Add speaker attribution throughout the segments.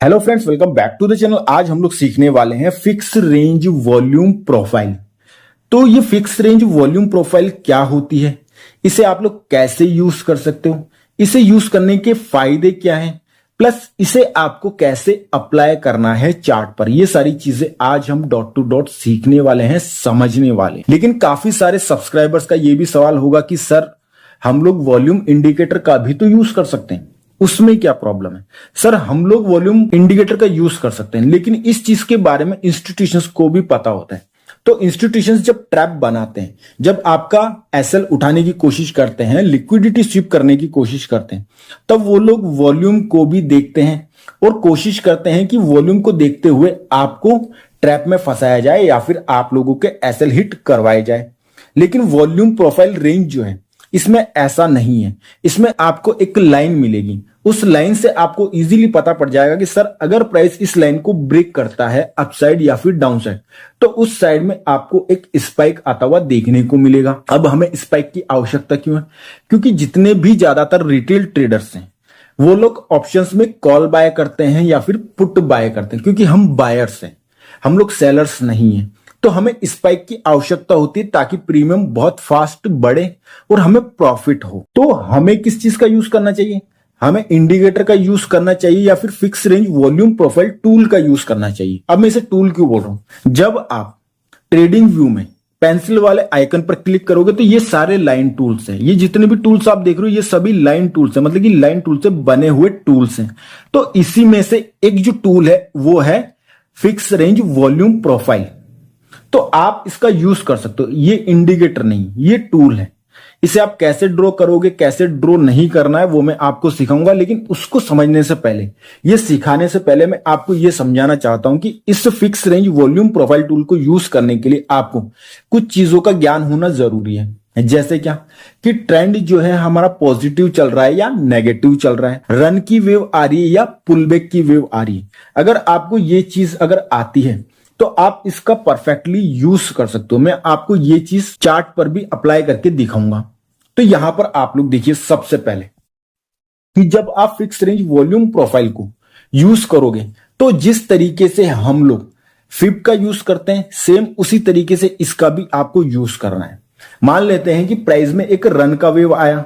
Speaker 1: Hello friends, welcome back to the channel. आज हम लोग सीखने वाले हैं फिक्स रेंज वॉल्यूम प्रोफाइल। तो ये फिक्स रेंज वॉल्यूम प्रोफाइल क्या होती है, इसे आप लोग कैसे यूज कर सकते हो, इसे यूज करने के फायदे क्या हैं, प्लस इसे आपको कैसे अप्लाई करना है चार्ट पर, ये सारी चीजें आज हम डॉट टू डॉट सीखने वाले हैं, समझने वाले हैं। लेकिन काफी सारे सब्सक्राइबर्स का ये भी सवाल होगा कि सर हम लोग वॉल्यूम इंडिकेटर का भी तो यूज कर सकते हैं, उसमें क्या प्रॉब्लम है। सर हम लोग वॉल्यूम इंडिकेटर का यूज कर सकते हैं, लेकिन इस चीज के बारे में इंस्टीट्यूशंस को भी पता होता है। तो इंस्टीट्यूशंस जब ट्रैप बनाते हैं, जब आपका एसएल उठाने की कोशिश करते हैं, लिक्विडिटी स्वीप करने की कोशिश करते हैं, तब वो लोग वॉल्यूम को भी देखते हैं और कोशिश करते हैं कि वॉल्यूम को देखते हुए आपको ट्रैप में फंसाया जाए या फिर आप लोगों के एसएल हिट करवाए जाए। लेकिन वॉल्यूम प्रोफाइल रेंज जो है, इसमें ऐसा नहीं है। इसमें आपको एक लाइन मिलेगी, उस लाइन से आपको इजीली पता पड़ जाएगा कि सर अगर प्राइस इस लाइन को ब्रेक करता है अपसाइड या फिर डाउन साइड, तो उस साइड में आपको एक स्पाइक आता हुआ देखने को मिलेगा। अब हमें स्पाइक की आवश्यकता क्यों है? क्योंकि जितने भी ज्यादातर रिटेल ट्रेडर्स हैं वो लोग ऑप्शंस में कॉल बाय करते हैं या फिर पुट बाय करते हैं, क्योंकि हम बायर्स हैं, हम लोग सेलर्स नहीं है। तो हमें स्पाइक की आवश्यकता होती है ताकि प्रीमियम बहुत फास्ट बढ़े और हमें प्रॉफिट हो। तो हमें किस चीज का यूज करना चाहिए? हमें इंडिकेटर का यूज करना चाहिए या फिर fix range volume profile tool का यूज करना चाहिए। अब मैं इसे टूल क्यों बोल रहा हूं? जब आप ट्रेडिंग व्यू में पेंसिल वाले आइकन पर क्लिक करोगे तो ये सारे लाइन टूल्स हैं। ये जितने भी टूल्स आप देख रहे हो ये सभी लाइन टूल्स हैं, मतलब कि लाइन टूल से बने हुए टूल्स हैं। तो इसी में से एक जो टूल है वो है फिक्स रेंज वॉल्यूम प्रोफाइल। तो आप इसका यूज कर सकते हो। ये इंडिकेटर नहीं, ये टूल है। इसे आप कैसे ड्रॉ करोगे, कैसे ड्रॉ नहीं करना है वो मैं आपको सिखाऊंगा। लेकिन उसको समझने से पहले, ये सिखाने से पहले मैं आपको ये समझाना चाहता हूं कि इस fix range volume profile tool को यूज करने के लिए आपको कुछ चीजों का ज्ञान होना जरूरी है। जैसे क्या कि ट्रेंड जो है हमारा पॉजिटिव चल रहा है या नेगेटिव चल रहा है, रन की वेव आ रही है या पुलबैक की वेव आ रही है। अगर आपको ये चीज अगर आती है तो आप इसका परफेक्टली यूज कर सकते हो। मैं आपको ये चीज चार्ट पर भी अप्लाई करके दिखाऊंगा। तो यहां पर आप लोग देखिए, सबसे पहले कि जब आप फिक्स रेंज वॉल्यूम प्रोफाइल को यूज करोगे तो जिस तरीके से हम लोग फिब का यूज करते हैं, सेम उसी तरीके से इसका भी आपको यूज करना है। मान लेते हैं कि प्राइस में एक रन का वेव आया,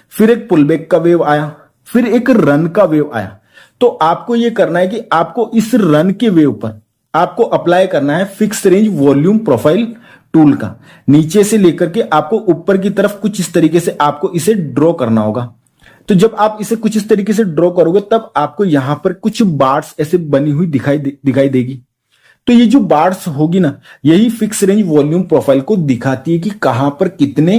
Speaker 1: फिर एक पुलबैक का वेव आया, फिर एक रन का वेव आया। तो आपको यह करना है कि आपको इस रन के वेव पर आपको अप्लाई करना है fix range volume profile tool का। नीचे से लेकर के आपको ऊपर की तरफ कुछ इस तरीके से आपको इसे ड्रॉ करना होगा। तो जब आप इसे कुछ इस तरीके से ड्रॉ करोगे तब आपको यहां पर कुछ बार्स ऐसे बनी हुई दिखाई देगी। तो ये जो बार्स होगी ना, यही फिक्स रेंज वॉल्यूम प्रोफाइल को दिखाती है कि कहां पर कितने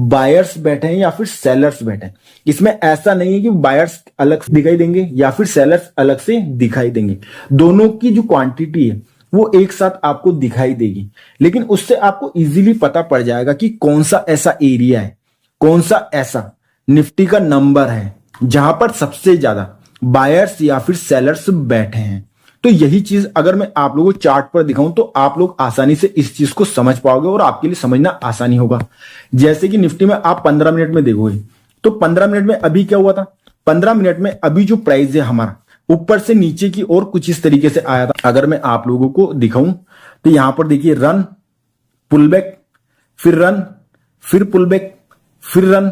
Speaker 1: बायर्स बैठे हैं या फिर सेलर्स बैठे हैं। इसमें ऐसा नहीं है कि बायर्स अलग से दिखाई देंगे या फिर सेलर्स अलग से दिखाई देंगे। दोनों की जो क्वांटिटी है वो एक साथ आपको दिखाई देगी। लेकिन उससे आपको इजीली पता पड़ जाएगा कि कौन सा ऐसा एरिया है, कौन सा ऐसा निफ्टी का नंबर है जहां पर सबसे ज्यादा बायर्स या फिर सेलर्स बैठे हैं। तो यही चीज अगर मैं आप लोगों को चार्ट पर दिखाऊं तो आप लोग आसानी से इस चीज को समझ पाओगे और आपके लिए समझना आसानी होगा। जैसे कि निफ्टी में आप 15 मिनट में देखोगे तो 15 मिनट में अभी क्या हुआ था? 15 मिनट में अभी जो प्राइस है हमारा ऊपर से नीचे की ओर कुछ इस तरीके से आया था। अगर मैं आप लोगों को दिखाऊं तो यहां पर देखिए, रन, पुलबैक, फिर रन, फिर पुलबैक, फिर रन,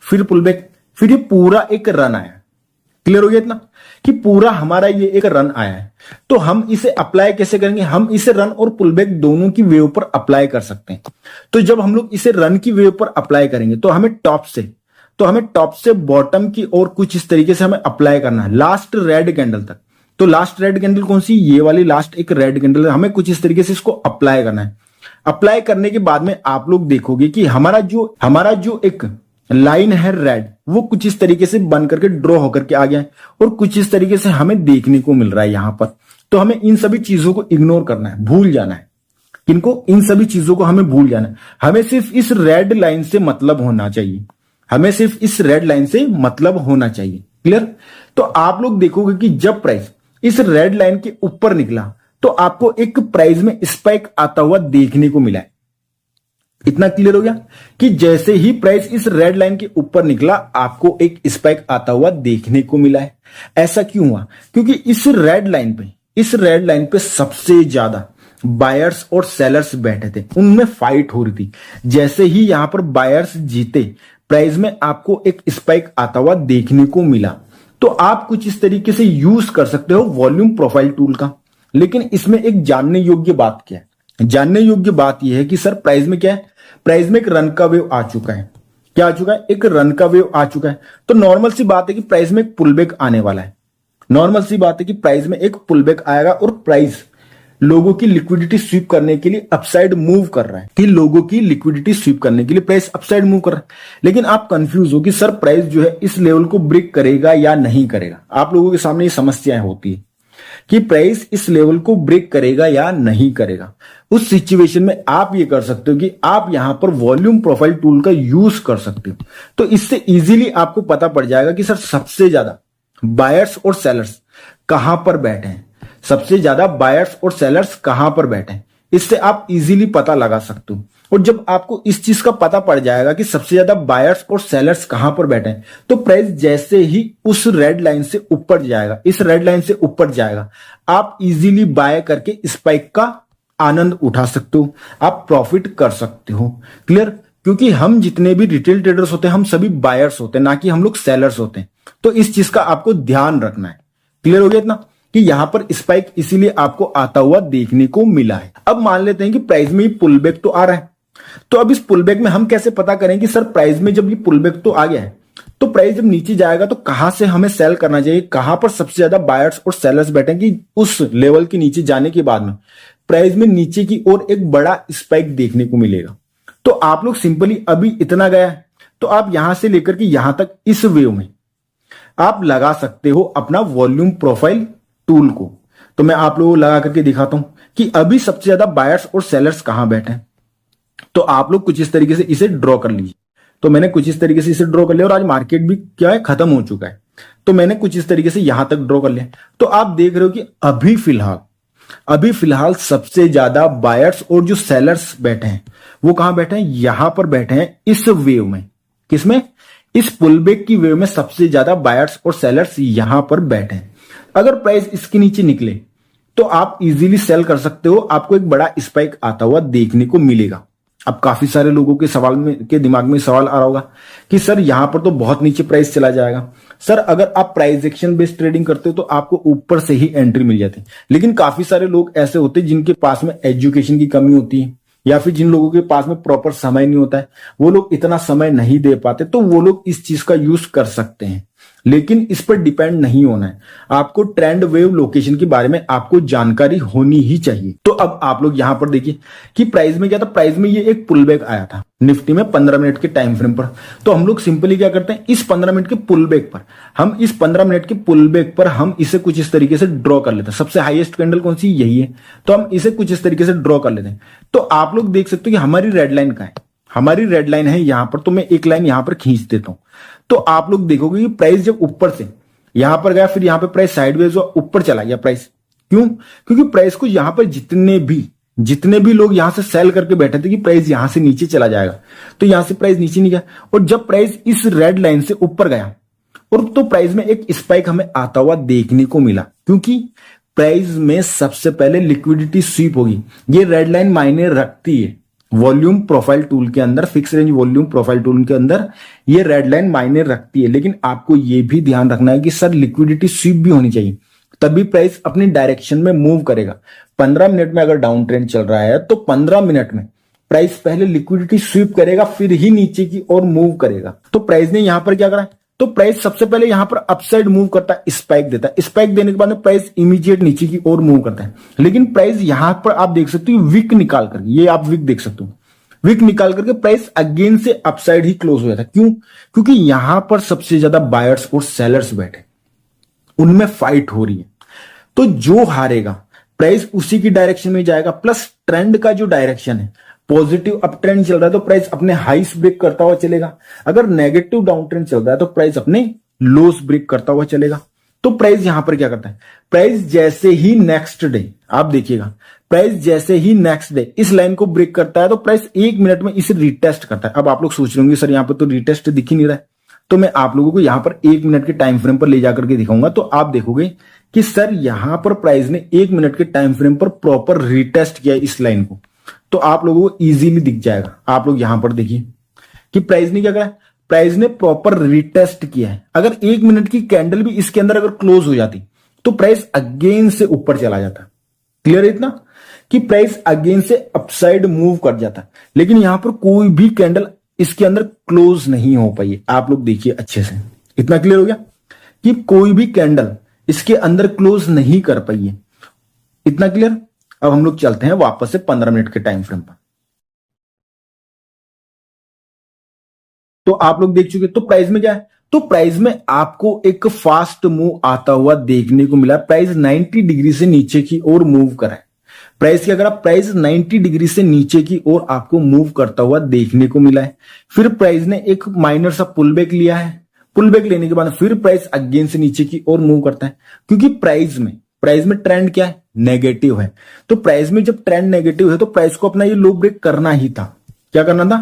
Speaker 1: फिर पुलबैक, फिर ये पूरा एक रन आया। क्लियर हो गया इतना कि पूरा हमारा ये एक रन आया है। तो हम इसे अप्लाई कैसे करेंगे? हम इसे रन और पुलबैक दोनों की वेव पर अप्लाई कर सकते हैं। तो जब हम लोग इसे रन की वेव पर अप्लाई करेंगे तो हमें टॉप से बॉटम की ओर कुछ इस तरीके से हमें अप्लाई करना है, लास्ट रेड कैंडल तक। तो लास्ट रेड कैंडल कौन सी? ये वाली लास्ट एक रेड कैंडल। हमें कुछ इस तरीके से इसको अप्लाई करना है। अप्लाई करने के बाद में आप लोग देखोगे कि हमारा जो एक लाइन है रेड, वो कुछ इस तरीके से बन करके ड्रॉ होकर के आ गया है और कुछ इस तरीके से हमें देखने को मिल रहा है यहां पर। तो हमें इन सभी चीजों को इग्नोर करना है, भूल जाना है। किनको? इन सभी चीजों को हमें भूल जाना है। हमें सिर्फ इस रेड लाइन से मतलब होना चाहिए। हमें सिर्फ इस रेड लाइन से मतलब होना चाहिए। क्लियर? तो आप लोग देखोगे कि जब प्राइस इस रेड लाइन के ऊपर निकला तो आपको एक प्राइस में स्पाइक आता हुआ देखने को मिला है। इतना क्लियर हो गया कि जैसे ही प्राइस इस रेड लाइन के ऊपर निकला आपको एक स्पाइक आता हुआ देखने को मिला है। ऐसा क्यों हुआ? क्योंकि इस रेड लाइन पे सबसे ज्यादा बायर्स और सेलर्स बैठे थे, उनमें फाइट हो रही थी। जैसे ही यहां पर बायर्स जीते प्राइस में आपको एक स्पाइक आता हुआ देखने को मिला। तो आप कुछ इस तरीके से यूज कर सकते हो वॉल्यूम प्रोफाइल टूल का। लेकिन इसमें एक जानने योग्य बात क्या है? जानने योग्य बात यह है कि सर प्राइस में क्या है? प्राइस में एक रन का वेव आ चुका है। क्या आ चुका है? एक रन का वेव आ चुका है। तो नॉर्मल सी बात है कि प्राइस में एक पुलबैक आने वाला है। नॉर्मल सी बात है कि प्राइस में एक पुलबैक आएगा और प्राइस लोगों की लिक्विडिटी स्वीप करने के लिए अपसाइड मूव कर रहा है, कि लोगों की लिक्विडिटी स्वीप करने के लिए प्राइस अपसाइड मूव कर रहा है। लेकिन आप कंफ्यूज हो कि सर प्राइस जो है इस लेवल को ब्रेक करेगा या नहीं करेगा। आप लोगों के सामने ये समस्याएं होती है कि प्राइस इस लेवल को ब्रेक करेगा या नहीं करेगा। उस सिचुएशन में आप ये कर सकते हो कि आप यहां पर वॉल्यूम प्रोफाइल टूल का यूज कर सकते हो। तो इससे इजीली आपको पता पड़ जाएगा कि सर सबसे ज्यादा बायर्स और सेलर्स कहां पर बैठे हैं, सबसे ज्यादा बायर्स और सेलर्स कहां पर बैठे हैं। इससे आप इजीली पता लगा सकते हो। और जब आपको इस चीज का पता पड़ जाएगा कि सबसे ज्यादा बायर्स और सेलर्स कहां पर बैठे हैं, तो प्राइस जैसे ही उस रेड लाइन से ऊपर जाएगा, इस रेड लाइन से ऊपर जाएगा, आप इजीली बाय करके स्पाइक का आनंद उठा सकते हो, आप प्रॉफिट कर सकते हो। क्लियर? क्योंकि हम जितने भी रिटेल ट्रेडर्स होते हैं हम सभी बायर्स होते हैं, ना कि हम लोग सेलर्स होते हैं। तो इस चीज का आपको ध्यान रखना है। क्लियर हो गया इतना कि यहां पर स्पाइक इसीलिए आपको आता हुआ देखने को मिला है। अब मान लेते हैं कि प्राइस में ये पुलबैक तो आ रहा है। तो अब इस पुलबैक में हम कैसे पता करें कि सर प्राइस में जब ये पुलबैक तो आ गया है, तो प्राइस जब नीचे जाएगा तो कहां से हमें सेल करना चाहिए, कहां पर सबसे ज्यादा बायर्स और सेलर्स बैठेंगे उस लेवल के नीचे जाने के बाद में प्राइस में नीचे की ओर एक बड़ा स्पाइक देखने को मिलेगा। तो आप लोग सिंपली अभी इतना गया है तो आप यहां से लेकर के यहां तक इस वेव में आप लगा सकते हो अपना वॉल्यूम प्रोफाइल टूल को। तो मैं आप लोगों को लगा करके दिखाता हूं कि अभी सबसे ज्यादा बायर्स और सेलर्स कहां बैठे हैं। तो आप लोग कुछ इस तरीके से इसे ड्रॉ कर लीजिए। तो मैंने कुछ इस तरीके से इसे ड्रॉ कर लिया और आज मार्केट भी क्या है, खत्म हो चुका है। तो मैंने कुछ इस तरीके से यहां तक ड्रॉ कर लिया। तो आप देख रहे हो कि अभी फिलहाल सबसे ज्यादा बायर्स और जो सेलर्स बैठे हैं वो कहां बैठे हैं? यहां पर बैठे हैं इस वेव में। किसमें? इस पुलबैक की वेव में सबसे ज्यादा बायर्स और सेलर्स यहां पर बैठे हैं। अगर प्राइस इसके नीचे निकले तो आप इजीली सेल कर सकते हो, आपको एक बड़ा स्पाइक आता हुआ देखने को मिलेगा। अब काफी सारे लोगों के दिमाग में सवाल आ रहा होगा कि सर यहां पर तो बहुत नीचे प्राइस चला जाएगा। सर अगर आप प्राइस एक्शन बेस्ड ट्रेडिंग करते हो तो आपको ऊपर से ही एंट्री मिल जाती है। लेकिन काफी सारे लोग ऐसे होते हैं जिनके पास में एजुकेशन की कमी होती है, या फिर जिन लोगों के पास में प्रॉपर समय नहीं होता है, वो लोग इतना समय नहीं दे पाते, तो वो लोग इस चीज का यूज कर सकते हैं। लेकिन इस पर डिपेंड नहीं होना है। आपको ट्रेंड वेव लोकेशन के बारे में आपको जानकारी होनी ही चाहिए। तो अब आप लोग यहां पर देखिए कि प्राइस में क्या था, प्राइस में ये एक पुलबैक आया था निफ्टी में 15 मिनट के टाइम फ्रेम पर। तो हम लोग सिंपली क्या करते हैं, इस 15 मिनट के पुलबैक पर हम इसे कुछ इस तरीके से ड्रॉ कर लेते हैं। सबसे हाईएस्ट कैंडल कौन सी? यही है। तो हम इसे कुछ इस तरीके से ड्रॉ कर लेते हैं। तो आप लोग देख सकते हो कि हमारी रेड लाइन कहां है? हमारी रेड लाइन है यहां पर। तो मैं एक लाइन यहां पर खींच देता हूं। तो आप लोग देखोगे कि प्राइस जब ऊपर से यहां पर गया, फिर यहां पर प्राइस साइडवेज हुआ, ऊपर चला गया प्राइस। क्यों? क्योंकि प्राइस को यहां पर जितने भी लोग यहां से सेल करके बैठे थे कि प्राइस यहां से नीचे चला जाएगा, तो यहां से प्राइस नीचे नहीं गया। और जब प्राइस इस रेड लाइन से ऊपर गया और तो प्राइस में एक स्पाइक हमें आता हुआ देखने को मिला, क्योंकि प्राइस में सबसे पहले लिक्विडिटी स्वीप होगी। ये रेड लाइन मायने रखती है वॉल्यूम प्रोफाइल टूल के अंदर, fix range volume profile tool के अंदर ये रेड लाइन मायने रखती है। लेकिन आपको ये भी ध्यान रखना है कि सर लिक्विडिटी स्वीप भी होनी चाहिए, तभी प्राइस अपनी डायरेक्शन में मूव करेगा। 15 मिनट में अगर डाउन ट्रेंड चल रहा है तो 15 मिनट में प्राइस पहले लिक्विडिटी स्वीप करेगा, फिर ही नीचे की ओर मूव करेगा। तो प्राइस ने यहां पर क्या करा, तो प्राइस सबसे पहले यहां पर अपसाइड मूव करता है, स्पाइक देता है। स्पाइक देने के बाद में प्राइस इमीडिएट नीचे की ओर मूव करता है। लेकिन प्राइस यहां पर आप देख सकते हो विक निकाल कर, ये आप विक देख सकते हो, विक निकाल करके प्राइस अगेन से अपसाइड ही क्लोज हुआ था। क्यों? क्योंकि यहां पर सबसे ज्यादा बायर्स और सेलर्स बैठे, उनमें फाइट हो रही है। तो जो हारेगा प्राइस उसी की डायरेक्शन में जाएगा। प्लस ट्रेंड का जो डायरेक्शन है, पॉजिटिव अप ट्रेंड चल रहा है तो प्राइस अपने हाईस ब्रेक करता हुआ चलेगा। अगर नेगेटिव डाउन ट्रेंड चल रहा है तो प्राइस अपने लोस ब्रेक करता हुआ चलेगा। तो प्राइस यहां पर क्या करता है, प्राइस जैसे ही नेक्स्ट डे, आप देखिएगा, प्राइस जैसे ही नेक्स्ट डे इस लाइन को ब्रेक करता है तो प्राइस 1 मिनट में इसे रिटेस्ट करता है। अब आप लोग सोच रहे होंगे सर यहां पर तो रिटेस्ट दिख ही नहीं रहा है, तो मैं आप लोगों को यहां पर 1 मिनट के टाइम फ्रेम पर ले जाकर के दिखाऊंगा, तो आप देखोगे कि सर यहां पर प्राइस ने 1 मिनट के टाइम फ्रेम पर प्रॉपर रिटेस्ट किया इस लाइन को, तो आप लोगों को इजीली दिख जाएगा। आप लोग यहां पर देखिए कि प्राइस ने क्या करा, प्राइस ने प्रॉपर रिटेस्ट किया है। अगर 1 मिनट की कैंडल भी इसके अंदर अगर क्लोज हो जाती तो प्राइस अगेन से ऊपर चला जाता। क्लियर है इतना कि प्राइस अगेन से अपसाइड मूव कर जाता, लेकिन यहां पर कोई भी कैंडल इसके अंदर क्लोज नहीं हो पाई। आप लोग देखिए अच्छे से, इतना क्लियर हो गया कि कोई भी कैंडल इसके अंदर क्लोज नहीं कर पाई है। इतना क्लियर। अब हम लोग चलते हैं वापस से 15 मिनट के टाइम फ्रेम पर। तो आप लोग देख चुके, तो प्राइस में क्या है, तो प्राइस में आपको एक फास्ट मूव आता हुआ देखने को मिला। प्राइस 90 डिग्री से नीचे की ओर मूव करा है। प्राइस क्या करा, प्राइस 90 डिग्री से नीचे की ओर आपको मूव करता हुआ देखने को मिला है। फिर प्राइस ने एक माइनर सा पुल बैक लिया है। पुल बैक लेने के बाद फिर प्राइस अगेन से नीचे की ओर मूव करता है, क्योंकि प्राइस में ट्रेंड क्या है, नेगेटिव है। तो प्राइस में जब ट्रेंड नेगेटिव है तो प्राइस को अपना ये लो ब्रेक करना ही था। क्या करना था,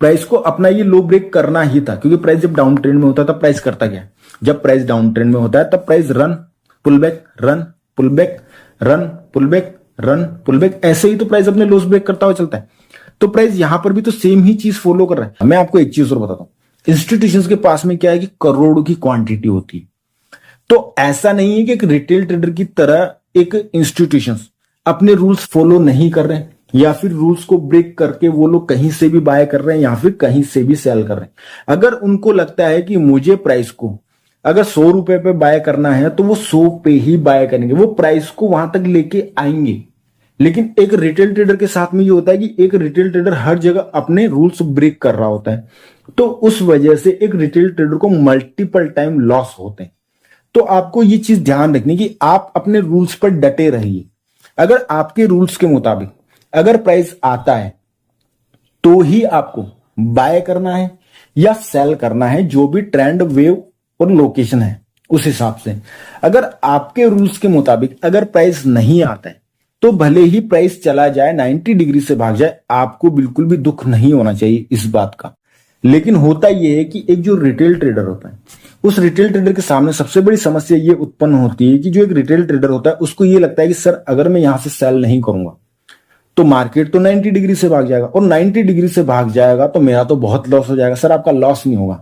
Speaker 1: प्राइस को अपना ये लो ब्रेक करना ही था, क्योंकि प्राइस जब डाउन ट्रेंड में होता है तब प्राइस करता क्या है, जब प्राइस डाउन ट्रेंड में होता है तब price run pull back, run pull back, run pull back, run pull back, ऐसे ही तो प्राइस अपने लॉस ब्रेक करता हुआ चलता है। तो प्राइस यहां पर भी तो सेम ही चीज फॉलो कर रहा है। मैं आपको एक चीज और बताता हूं, इंस्टीट्यूशंस के पास में क्या है कि करोड़ों की क्वांटिटी होती है। तो ऐसा नहीं है कि एक रिटेल ट्रेडर की तरह एक इंस्टीट्यूशंस अपने रूल्स फॉलो नहीं कर रहे हैं, या फिर रूल्स को ब्रेक करके वो लोग कहीं से भी बाय कर रहे हैं या फिर कहीं से भी सेल कर रहे हैं। अगर उनको लगता है कि मुझे प्राइस को अगर 100 रुपए पे बाय करना है तो वो 100 पे ही बाय करेंगे, वो प्राइस को वहां तक लेके आएंगे। लेकिन एक रिटेल ट्रेडर के साथ में ये होता है कि एक रिटेल ट्रेडर हर जगह अपने रूल्स ब्रेक कर रहा होता है, तो उस वजह से एक रिटेल ट्रेडर को मल्टीपल टाइम लॉस होते हैं। तो आपको ये चीज ध्यान रखनी कि आप अपने रूल्स पर डटे रहिए। अगर आपके रूल्स के मुताबिक अगर प्राइस आता है तो ही आपको बाय करना है या सेल करना है, जो भी ट्रेंड वेव और लोकेशन है उस हिसाब से। अगर आपके रूल्स के मुताबिक अगर प्राइस नहीं आता है तो भले ही प्राइस चला जाए 90 डिग्री से भाग जाए, आपको बिल्कुल भी दुख नहीं होना चाहिए इस बात का। लेकिन होता यह है कि एक जो रिटेल ट्रेडर होता है, उस रिटेल ट्रेडर के सामने सबसे बड़ी समस्या ये उत्पन्न होती है कि जो एक रिटेल ट्रेडर होता है उसको ये लगता है कि सर अगर मैं यहां से सेल नहीं करूंगा तो मार्केट तो 90 डिग्री से भाग जाएगा, और 90 डिग्री से भाग जाएगा तो मेरा तो बहुत लॉस हो जाएगा। सर आपका लॉस नहीं होगा,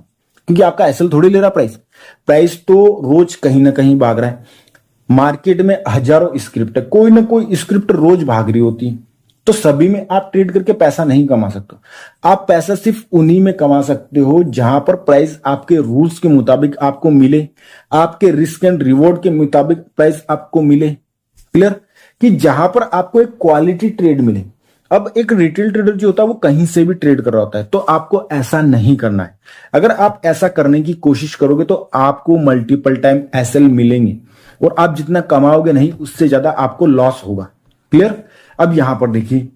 Speaker 1: क्योंकि आपका एसएल थोड़ी ले रहा प्राइस तो रोज कहीं ना कहीं भाग रहा है। मार्केट में हजारों स्क्रिप्ट है, कोई ना कोई स्क्रिप्ट रोज भाग रही होती है, तो सभी में आप ट्रेड करके पैसा नहीं कमा सकते। आप पैसा सिर्फ उन्हीं में कमा सकते हो जहां पर प्राइस आपके रूल्स के मुताबिक आपको मिले, आपके रिस्क एंड रिवॉर्ड के मुताबिक प्राइस आपको मिले। क्लियर, कि जहां पर आपको एक क्वालिटी ट्रेड मिले। अब एक रिटेल ट्रेडर जो होता है वो कहीं से भी ट्रेड कर रहा होता है, तो आपको ऐसा नहीं करना है। अगर आप ऐसा करने की कोशिश करोगे तो आपको मल्टीपल टाइम एसएल मिलेंगे, और आप जितना कमाओगे नहीं उससे ज्यादा आपको लॉस होगा। क्लियर। अब यहां पर देखिए,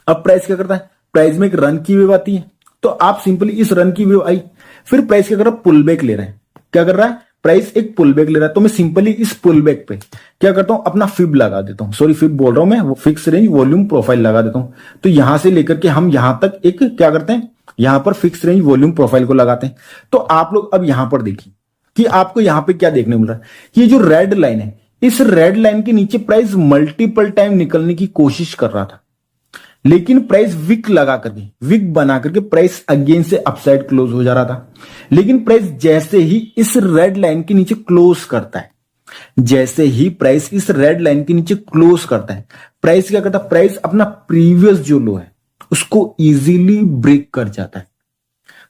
Speaker 1: अब प्राइस क्या करता है, प्राइस में एक रन की वेव आती है, तो आप सिंपली इस रन की वेव आई, फिर प्राइस क्या कर रहा है, पुल बैक ले रहा है। क्या कर रहा है, प्राइस एक पुल बैक ले रहा है, तो मैं सिंपली इस पुल बैक पे क्या करता हूं, अपना फिब लगा देता हूं, सॉरी फिब बोल रहा हूं मैं, वो फिक्स रेंज वॉल्यूम प्रोफाइल लगा देता हूं। तो यहां से लेकर के हम यहां तक एक क्या करते हैं, यहां पर फिक्स रेंज वॉल्यूम प्रोफाइल को लगाते हैं। तो आप लोग अब यहां पर देखिए कि आपको यहां पे क्या देखने मिल रहा है, कि ये जो रेड लाइन है, इस रेड लाइन के नीचे प्राइस मल्टीपल टाइम निकलने की कोशिश कर रहा था, लेकिन प्राइस विक लगा करके, विक बना करके प्राइस अगेन से अपसाइड क्लोज हो जा रहा था। लेकिन प्राइस जैसे ही इस रेड लाइन के नीचे क्लोज करता है, जैसे ही प्राइस इस रेड लाइन के नीचे क्लोज करता है, प्राइस क्या करता है, प्राइस अपना प्रीवियस जो लो है उसको इजीली ब्रेक कर जाता है।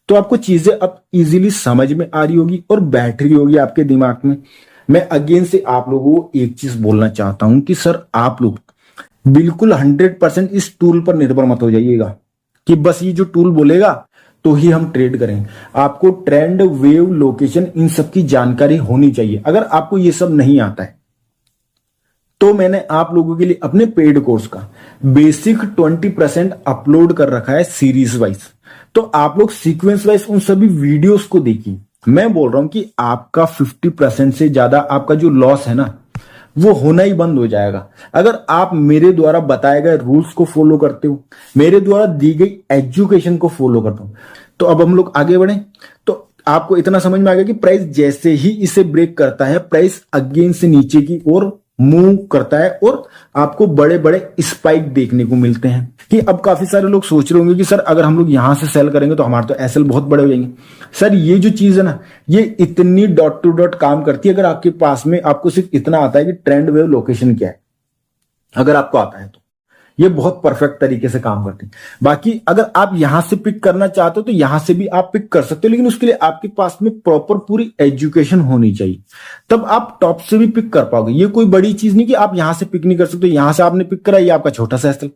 Speaker 1: तो आपको चीजें अब इजीली समझ में आ रही होगी और बैठ रही होगी आपके दिमाग में। मैं अगेन से आप लोगों को एक चीज बोलना चाहता हूं कि सर आप लोग बिल्कुल 100% इस टूल पर निर्भर मत हो जाइएगा कि बस ये जो टूल बोलेगा तो ही हम ट्रेड करें। आपको ट्रेंड, वेव, लोकेशन, इन सब की जानकारी होनी चाहिए। अगर आपको ये सब नहीं आता है तो मैंने आप लोगों के लिए अपने पेड कोर्स का बेसिक 20% अपलोड कर रखा है सीरीज वाइज। तो आप लोग सीक्वेंस वाइज उन सभी वीडियोस को देखिए, मैं बोल रहा हूं कि आपका 50% से ज्यादा आपका जो लॉस है ना वो होना ही बंद हो जाएगा अगर आप मेरे द्वारा बताए गए रूल्स को फॉलो करते हो, मेरे द्वारा दी गई एजुकेशन को फॉलो करते हो। तो अब हम लोग आगे बढ़े तो आपको इतना समझ में आ गया कि प्राइस जैसे ही इसे ब्रेक करता है प्राइस अगेन से नीचे की ओर मूव करता है और आपको बड़े बड़े स्पाइक देखने को मिलते हैं। कि अब काफी सारे लोग सोच रहे होंगे कि सर अगर हम लोग यहां से सेल करेंगे तो हमारे तो एसएल बहुत बड़े हो जाएंगे। सर ये जो चीज है ना ये इतनी डॉट टू डॉट काम करती है अगर आपके पास में आपको सिर्फ इतना आता है कि ट्रेंड वेव लोकेशन क्या है, अगर आपको आता है तो ये बहुत परफेक्ट तरीके से काम करती है। बाकी अगर आप यहां से पिक करना चाहते हो तो यहां से भी आप पिक कर सकते हो, लेकिन उसके लिए आपके पास में प्रॉपर पूरी एजुकेशन होनी चाहिए, तब आप टॉप से भी पिक कर पाओगे। ये कोई बड़ी चीज नहीं कि आप यहां से पिक नहीं कर सकते, यहां से आपने पिक करा ये आपका छोटा सा एसएल,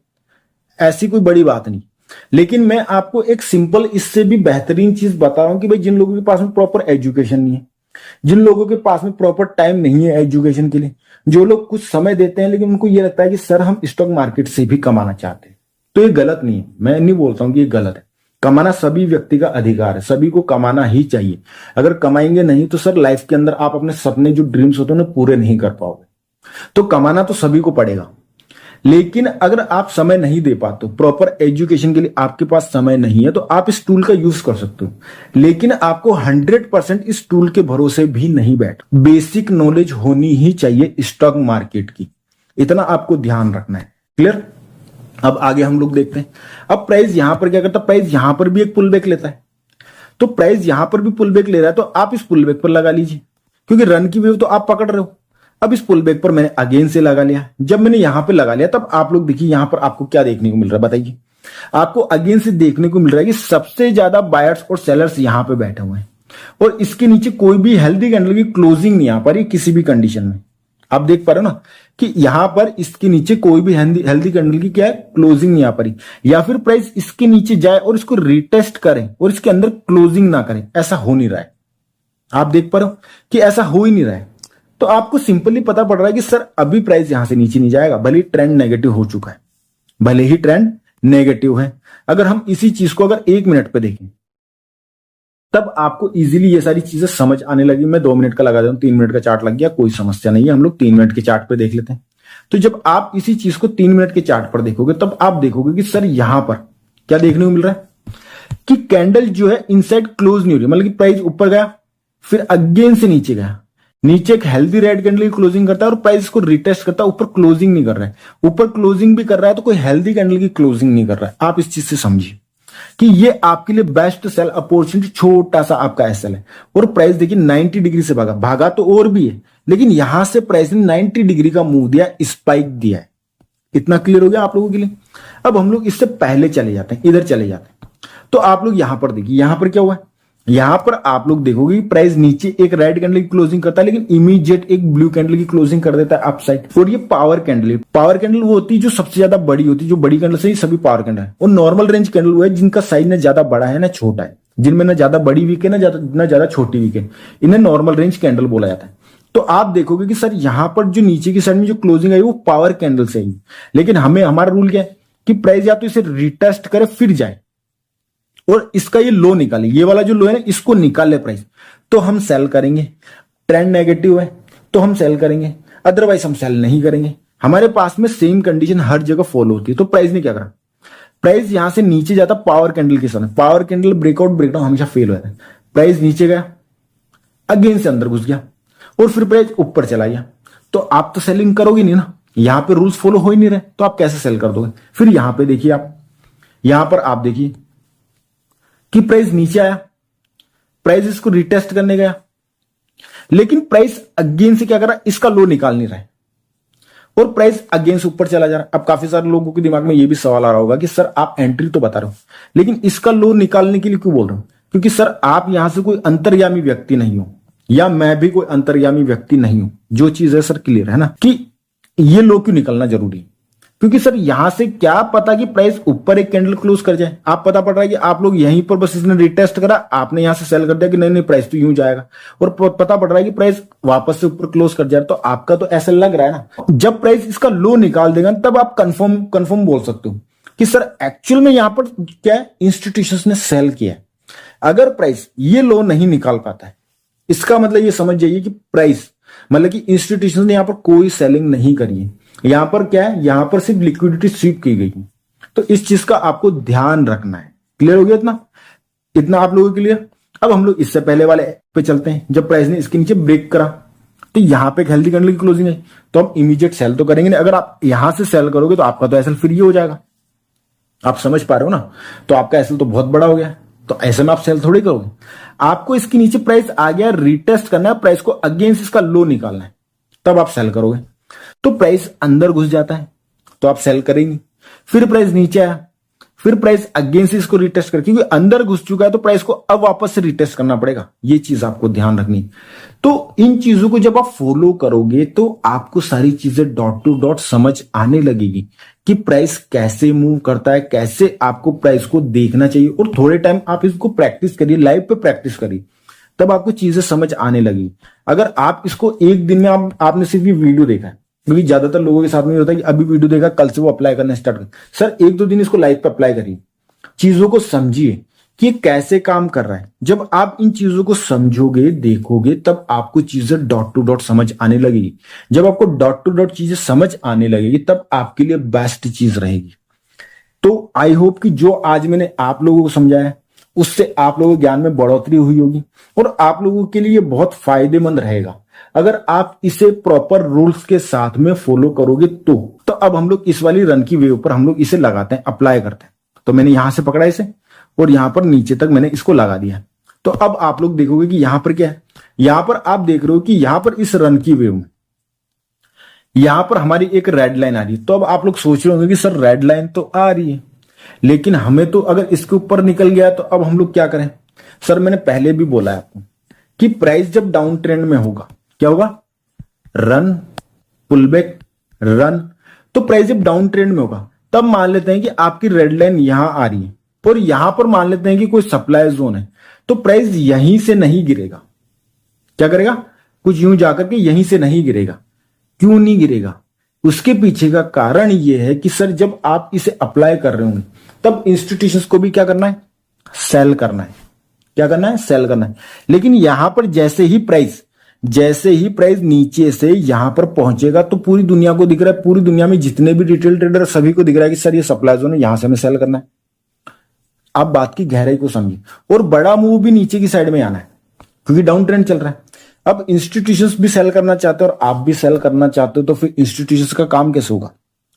Speaker 1: ऐसी कोई बड़ी बात नहीं। लेकिन मैं आपको एक सिंपल इससे भी बेहतरीन चीज बता रहा हूं कि भाई जिन लोगों के पास में प्रॉपर एजुकेशन नहीं है, जिन लोगों के पास में प्रॉपर टाइम नहीं है एजुकेशन के लिए, जो लोग कुछ समय देते हैं लेकिन उनको ये लगता है कि सर हम स्टॉक मार्केट से भी कमाना चाहते हैं, तो ये गलत नहीं है। मैं नहीं बोलता हूं कि ये गलत है, कमाना सभी व्यक्ति का अधिकार है, सभी को कमाना ही चाहिए। अगर कमाएंगे नहीं तो सर लाइफ के अंदर आप अपने सपने जो ड्रीम्स होते हैं उन्हें पूरे नहीं कर पाओगे। तो कमाना तो सभी को पड़ेगा, लेकिन अगर आप समय नहीं दे पाते, प्रॉपर एजुकेशन के लिए आपके पास समय नहीं है, तो आप इस टूल का यूज कर सकते हो, लेकिन आपको 100% इस टूल के भरोसे भी नहीं बैठ। बेसिक नॉलेज होनी ही चाहिए स्टॉक मार्केट की, इतना आपको ध्यान रखना है। क्लियर? अब आगे हम लोग देखते हैं। अब प्राइस यहां पर क्या करता है, प्राइस यहां पर भी एक पुल बैक लेता है, तो प्राइस यहां पर भी पुल बैक ले रहा है तो आप इस पुल बैक पर लगा लीजिए, क्योंकि रन की वेव तो आप पकड़ रहे हो। अब इस पुल बैक पर मैंने अगेन से लगा लिया, जब मैंने यहां पे लगा लिया तब आप लोग देखिए यहां पर आपको क्या देखने को मिल रहा है, बताइए। आपको अगेन से देखने को मिल रहा है कि सबसे ज्यादा बायर्स और सेलर्स यहां पे बैठे हुए हैं और इसके नीचे कोई भी हेल्दी कैंडल की क्लोजिंग नहीं आ पा रही किसी भी कंडीशन में। आप देख पा रहे हो ना कि यहां पर इसके नीचे कोई भी हेल्दी कैंडल की क्या है, क्लोजिंग नहीं आ पा रही, या फिर प्राइस इसके नीचे जाए और इसको रिटेस्ट करे और इसके अंदर क्लोजिंग ना करे, ऐसा हो नहीं रहा है। आप देख पा रहे हो कि ऐसा हो ही नहीं रहा है, तो आपको सिंपली पता पड़ रहा है कि सर अभी प्राइस यहां से नीचे नहीं जाएगा, भले ही ट्रेंड नेगेटिव हो चुका है, भले ही ट्रेंड नेगेटिव है। अगर हम इसी चीज को अगर 1 मिनट पे देखें तब आपको इजीली ये सारी चीजें समझ आने लगी। मैं 2 मिनट का लगा देता हूं, 3 मिनट का चार्ट लग गया, कोई समस्या नहीं है, हम लोग 3 मिनट के चार्ट पे देख लेते हैं। तो जब आप इसी चीज को 3 मिनट के चार्ट पर देखोगे तब आप देखोगे कि सर यहां पर क्या देखने को मिल रहा है कि कैंडल जो है इनसाइड क्लोज नहीं हो रही, मतलब कि प्राइस ऊपर गया फिर अगेन से नीचे गया, नीचे एक हेल्दी रेड कैंडल की क्लोजिंग करता है और प्राइस को रिटेस्ट करता है, ऊपर क्लोजिंग नहीं कर रहा है, ऊपर क्लोजिंग भी कर रहा है तो कोई हेल्दी कैंडल की क्लोजिंग नहीं कर रहा है। आप इस चीज से समझिए कि ये आपके लिए बेस्ट सेल अपॉर्चुनिटी, छोटा सा आपका एसएल है और प्राइस देखिए 90 डिग्री से भागा तो और भी है, लेकिन यहां से प्राइस ने 90 डिग्री का मूव दिया, स्पाइक दिया है। इतना क्लियर हो गया आप लोगों के लिए? अब हम लोग इससे पहले चले जाते हैं, इधर चले जाते हैं। तो आप लोग यहां पर देखिए, यहां पर क्या हुआ है, यहां पर आप लोग देखोगे प्राइस नीचे एक रेड कैंडल की क्लोजिंग करता है लेकिन इमीडिएट एक ब्लू कैंडल की क्लोजिंग कर देता है अपसाइड। और ये पावर कैंडल है, पावर कैंडल वो होती है जो सबसे ज्यादा बड़ी होती है, जो बड़ी कैंडल से ही सभी पावर कैंडल है। और नॉर्मल रेंज कैंडल वो है जिनका साइज ना ज्यादा बड़ा है ना छोटा है, जिनमें ना ज्यादा बड़ी वीक है ना ज्यादा छोटी वीक है, इन्हें नॉर्मल रेंज कैंडल बोला जाता है। तो आप देखोगे कि सर यहां पर जो नीचे की साइड में जो क्लोजिंग आई वो पावर कैंडल से ही, लेकिन हमारा रूल क्या है कि प्राइस या तो इसे रिटेस्ट करे फिर जाए और इसका ये लो निकाले, ये वाला जो लो है ना इसको निकाल ले प्राइस, तो हम सेल करेंगे। ट्रेंड नेगेटिव है तो हम सेल करेंगे, अदरवाइज हम सेल नहीं करेंगे। हमारे पास में सेम कंडीशन हर जगह फॉलो होती है। तो प्राइस ने क्या करा, प्राइस यहां से नीचे जाता पावर कैंडल के साथ, पावर कैंडल ब्रेकआउट ब्रेकडाउन हमेशा फेल होता है। प्राइस नीचे गया, अगेन से अंदर घुस गया और फिर प्राइस ऊपर चला गया, तो आप तो सेलिंग करोगे नहीं ना, यहां पे रूल्स फॉलो हो ही नहीं रहे, तो आप कैसे सेल कर दोगे? फिर यहां पे देखिए, आप यहां पर आप देखिए कि प्राइस नीचे आया, प्राइस इसको रिटेस्ट करने गया, लेकिन प्राइस अगेन से क्या कर रहा है, इसका लो निकाल नहीं रहा है और प्राइस अगेन से ऊपर चला जा रहा है। अब काफी सारे लोगों के दिमाग में ये भी सवाल आ रहा होगा कि सर आप एंट्री तो बता रहे हो लेकिन इसका लो निकालने के लिए क्यों बोल रहे हो? क्योंकि सर आप यहां से कोई अंतर्यामी व्यक्ति नहीं हो, या मैं भी कोई अंतर्यामी व्यक्ति नहीं हूं। जो चीज है सर क्लियर है ना कि ये लो क्यों निकलना जरूरी है? क्योंकि सर यहां से क्या पता कि प्राइस ऊपर एक कैंडल क्लोज कर जाए। आप पता पड़ रहा है कि आप लोग यहीं पर बस इसने रिटेस्ट करा, आपने यहां से सेल कर दिया कि नहीं प्राइस तो यूं जाएगा, और पता पड़ रहा है कि प्राइस वापस से ऊपर क्लोज कर जाए, तो आपका तो ऐसा लग रहा है ना। जब प्राइस इसका लो निकाल देगा तब आप कंफर्म बोल सकते हो कि सर एक्चुअल में यहां पर क्या है, इंस्टीट्यूशंस ने सेल किया है। अगर प्राइस ये लो नहीं निकाल पाता है इसका मतलब ये समझ जाइए कि प्राइस मतलब कि इंस्टीट्यूशन ने यहां पर कोई सेलिंग नहीं करी है, यहां पर क्या है, यहां पर सिर्फ लिक्विडिटी स्वीप की गई है। तो इस चीज का आपको ध्यान रखना है। क्लियर हो गया इतना? इतना आप लोगों के लिए। अब हम लोग इससे पहले वाले पे चलते हैं। जब प्राइस ने इसके नीचे ब्रेक करा तो यहां पे एक हेल्दी कैंडल की क्लोजिंग है, तो हम इमीडिएट सेल तो करेंगे नहीं। अगर आप यहां से सेल करोगे तो आपका तो एसएल फ्री हो जाएगा। आप समझ पा रहे हो ना? तो आपका एसएल तो बहुत बड़ा हो गया, तो ऐसे में आप सेल थोड़ी करोगे। आपको इसके नीचे प्राइस आ गया, रिटेस्ट करना है, प्राइस को अगेंस्ट इसका लो निकालना है, तब आप सेल करोगे। तो प्राइस अंदर घुस जाता है तो आप सेल करेंगे। फिर प्राइस नीचे आया, फिर प्राइस अगेंस्ट इसको रिटेस्ट कर, क्योंकि अंदर घुस चुका है तो प्राइस को अब वापस से रिटेस्ट करना पड़ेगा। ये चीज आपको ध्यान रखनी। तो इन चीजों को जब आप फॉलो करोगे तो आपको सारी चीजें डॉट टू डॉट समझ आने लगेगी कि प्राइस कैसे मूव करता है, कैसे आपको प्राइस को देखना चाहिए। और थोड़े टाइम आप इसको प्रैक्टिस करिए, लाइव पे प्रैक्टिस करिए, तब आपको चीजें समझ आने लगेगी। अगर आप इसको एक दिन में आपने सिर्फ ये वीडियो देखा है, क्योंकि ज्यादातर लोगों के साथ में होता है कि अभी वीडियो देखा, कल से वो अप्लाई करना स्टार्ट कर। सर एक दो दिन इसको लाइफ पे अप्लाई करिए, चीजों को समझिए कि ये कैसे काम कर रहा है। जब आप इन चीजों को समझोगे, देखोगे, तब आपको चीजें डॉट टू डॉट समझ आने लगेगी। जब आपको डॉट टू डॉट चीजें समझ आने लगेगी तब आपके लिए बेस्ट चीज रहेगी। तो आई होप कि जो आज मैंने आप लोगों को समझाया उससे आप लोगों के ज्ञान में बढ़ोतरी हुई होगी और आप लोगों के लिए बहुत फायदेमंद रहेगा अगर आप इसे प्रॉपर रूल्स के साथ में फॉलो करोगे। तो अब हम लोग इस वाली रन की वेव पर हम लोग इसे लगाते हैं, अप्लाई करते हैं। तो मैंने यहां से पकड़ा इसे और यहां पर नीचे तक मैंने इसको लगा दिया। तो अब आप लोग देखोगे कि यहां पर क्या है, यहां पर आप देख रहे हो कि यहां पर इस रन की वेव में यहां पर हमारी एक रेड लाइन आ रही है। तो अब आप लोग सोच रहे होंगे कि सर रेड लाइन तो आ रही है, लेकिन हमें तो अगर इसके ऊपर निकल गया तो अब हम लोग क्या करें? सर मैंने पहले भी बोला है आपको कि प्राइस जब डाउन ट्रेंड में होगा क्या होगा? Run, pullback, run. तो प्राइस जब डाउन ट्रेंड में होगा तब मान लेते हैं कि आपकी रेड लाइन यहां आ रही है और यहां पर मान लेते हैं कि कोई सप्लाई जोन है, तो प्राइस यहीं से नहीं गिरेगा। क्या करेगा? कुछ यूं जाकर के यहीं से नहीं गिरेगा। क्यों नहीं गिरेगा? उसके पीछे का कारण यह है कि सर जब आप इसे अप्लाई कर रहे होंगे तब इंस्टीट्यूशंस को भी क्या करना है? सेल करना है। क्या करना है? सेल करना है। लेकिन यहां पर जैसे ही प्राइस नीचे से यहां पर पहुंचेगा तो पूरी दुनिया को दिख रहा है, पूरी दुनिया में जितने भी रिटेल ट्रेडर सभी को दिख रहा है कि सर ये सप्लाई जोन है, यहां से हमें सेल करना है। आप बात की गहराई को समझिए। और बड़ा मूव भी नीचे की साइड में आना है क्योंकि डाउन ट्रेंड चल रहा है। अब इंस्टीट्यूशंस भी सेल करना चाहते हो और आप भी सेल करना चाहते हो, तो फिर इंस्टीट्यूशंस का काम कैसे होगा?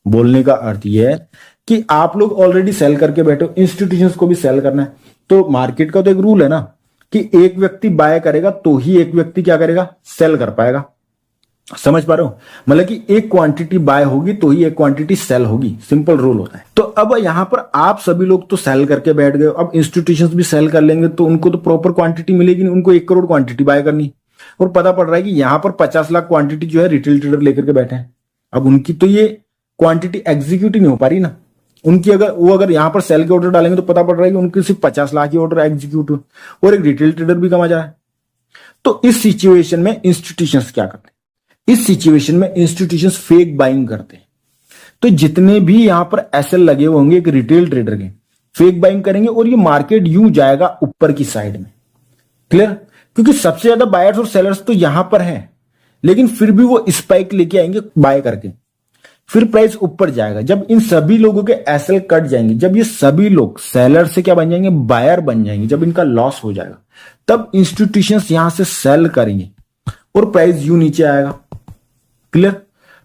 Speaker 1: बोलने का अर्थ यह है कि आप लोग ऑलरेडी सेल करके बैठे हो, इंस्टीट्यूशंस को भी सेल करना है। तो मार्केट का तो एक रूल है ना कि एक व्यक्ति बाय करेगा तो ही एक व्यक्ति क्या करेगा? सेल कर पाएगा। समझ पा रहे हो? मतलब कि एक क्वांटिटी बाय होगी तो ही एक क्वांटिटी सेल होगी, सिंपल रूल होता है। तो अब यहां पर आप सभी लोग तो सेल करके बैठ गए, अब इंस्टीट्यूशंस भी सेल कर लेंगे तो उनको तो प्रॉपर क्वांटिटी मिलेगी नहीं, उनको 1 करोड़ क्वांटिटी बाय करनी। और पता पड़ रहा है कि यहां पर 50 लाख क्वांटिटी जो है रिटेल ट्रेडर लेकर के बैठे हैं। अब उनकी तो ये क्वांटिटी एग्जीक्यूट ही नहीं हो पा रही ना। उनकी अगर यहां पर सेल के ऑर्डर डालेंगे तो पता पड़ रहा है कि उनके सिर्फ 50 लाख ही ऑर्डर एग्जीक्यूट हुए और एक रिटेल ट्रेडर भी कमा जा रहा है। तो इस सिचुएशन में इंस्टीट्यूशंस क्या करते हैं? इस सिचुएशन में इंस्टीट्यूशंस फेक बाइंग करते हैं। तो जितने भी यहां पर एसएल लगे होंगे एक रिटेल ट्रेडर के, फेक बाइंग करेंगे और ये मार्केट यूं जाएगा ऊपर की साइड में। क्लियर? क्योंकि सबसे ज्यादा बायर्स और सेलर्स तो यहां पर हैं, लेकिन फिर भी वो स्पाइक लेके आएंगे बाय करके, फिर प्राइस ऊपर जाएगा। जब इन सभी लोगों के एसएल कट जाएंगे, जब ये सभी लोग सेलर से क्या बन जाएंगे? बायर बन जाएंगे, जब इनका लॉस हो जाएगा तब इंस्टीट्यूशंस यहां से सेल करेंगे और प्राइस यूं नीचे आएगा। क्लियर?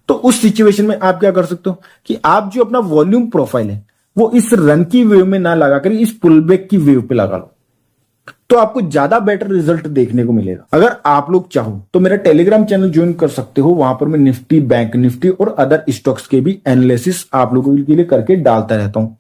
Speaker 1: तो उस सिचुएशन में आप क्या कर सकते हो कि आप जो अपना वॉल्यूम प्रोफाइल है वो इस रन की वेव में ना लगाकर इस पुलबैक की वेव पे लगा लो, तो आपको ज्यादा बेटर रिजल्ट देखने को मिलेगा। अगर आप लोग चाहो तो मेरा टेलीग्राम चैनल ज्वाइन कर सकते हो, वहां पर मैं निफ्टी, बैंक निफ्टी और अदर स्टॉक्स के भी एनालिसिस आप लोगों के लिए करके डालता रहता हूं।